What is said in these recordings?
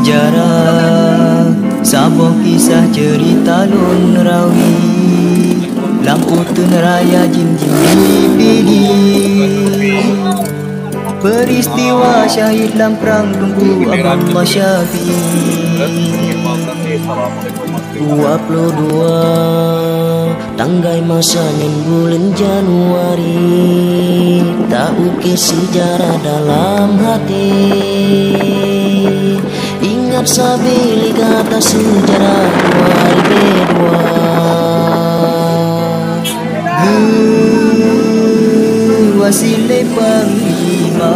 sejarah, sabuh kisah cerita lun rawi, lamputan raya jin-jin dipilih, peristiwa syahid dalam perang tunggu Abdullah Syafi'i. 22 tanggai masanya bulan Januari, tak ukir sejarah dalam hati. Ingat sabili kata sejarah 2002. Wasile panglima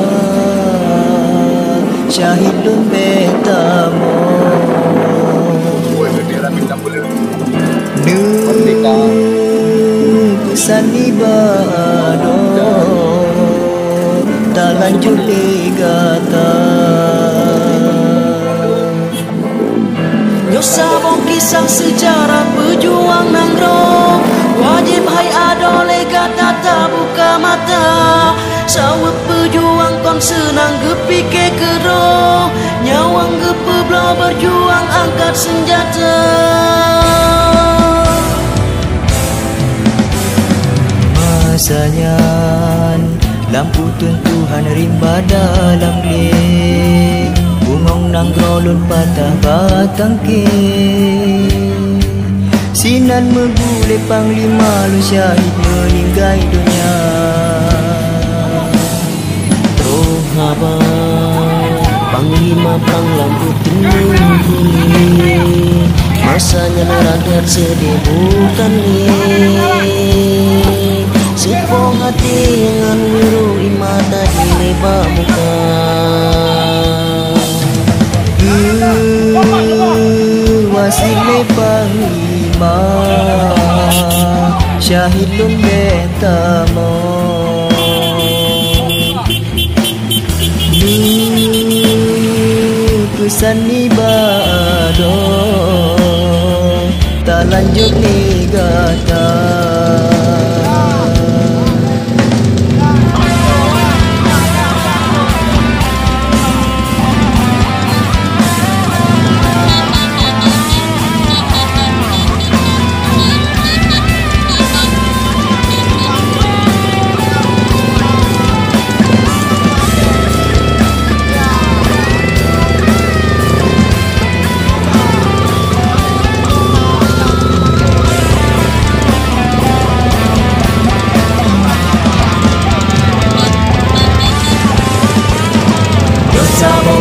syahidun betamo, pesan ibado tak lanjut digata. Nyosabong kisah sejarah pejuang nanggro, wajib hai adole kata tak buka mata. Sawat pejuang kon senang gepike kero, nyawang gepeblo berjuang angkat senjata. Masanya lampu Tuhan rimba dalam geng, bungong nanggro lun patah batang ke. Sinan megule panglima lu syahid meninggai dunia. Trohaba panglima perang lampu tinggi, masanya neragat sedih bukan sepong hati dengan biru di mata di lebah muka. Wasile panglima syahidun betamo, pesan ibado tak lanjut digata.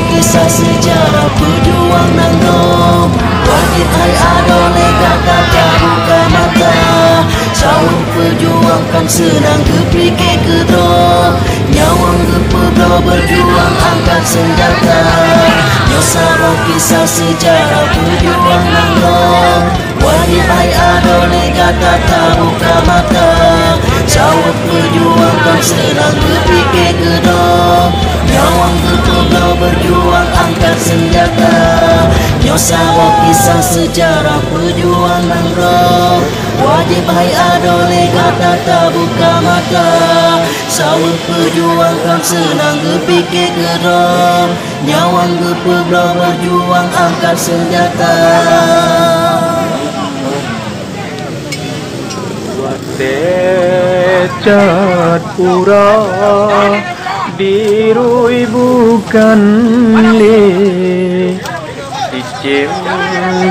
Kisah sejarah pejuang nanggro, wajib hai adole kata tak buka mata. Sawung pejuang kan senang kepike kedro, nyawang kepeblo berjuang angkat senjata. Nyosabong kisah sejarah pejuang nanggro, wajib hai adole kata tak buka mata. Sawung pejuang kan senang kepike kedro, nyawang kepeblo berjuang angkat senjata. Nyosabong kisah sejarah pejuang nanggro, wajib hai adole kata tak buka mata. Sawung pejuang kan senang kepike kedro, nyawang kepeblo berjuang angkat senjata. Decat pura dirui bukan le, dicem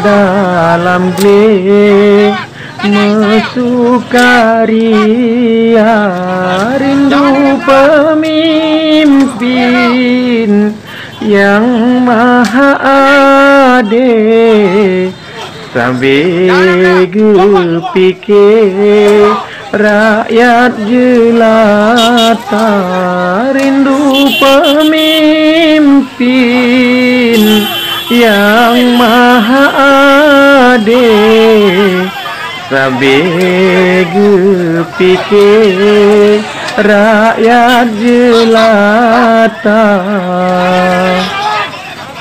dalam gle, mesukaria rindu pemimpin yang maha adil. Sambil gepike rakyat jelata, rindu pemimpin yang maha adil. Sambil gepike rakyat jelata,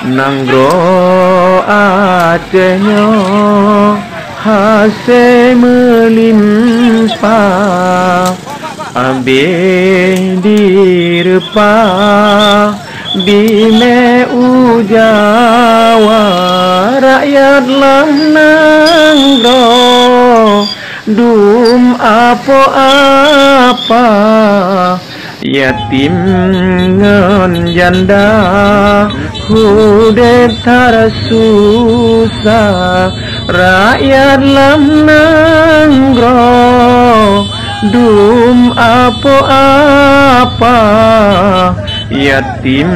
nanggro Acehnya hase melimpa, ambil direpa di me ujawa rakyat lamnangro dum apa yatim ngen janda hudet tar susah rakyat lamnangro dum apa yatim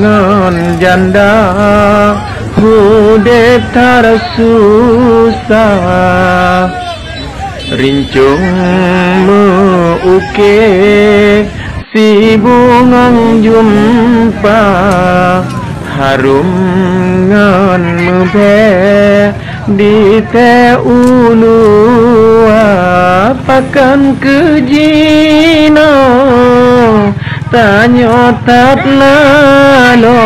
ngen janda hudet tar susah rincung uke si bungang jumpa harum ngan mebe di te ulua pakan kejino tanyo tat lalo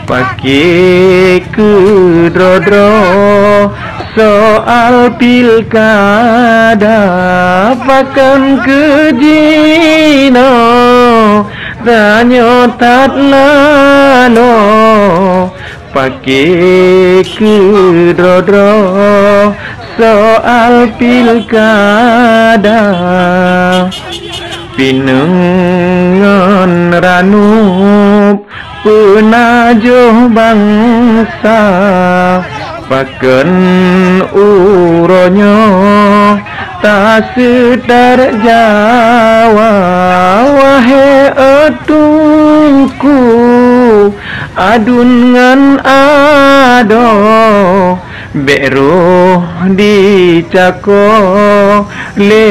pakai kedrodro soal pilkada pakan kejino tanyo tat lalo pakai kedrodro soal pilkada pinengan ranup penajuh bangsa paken uronyo tak sedar Jawa wahe etungku adun ngan ado beruh dicako le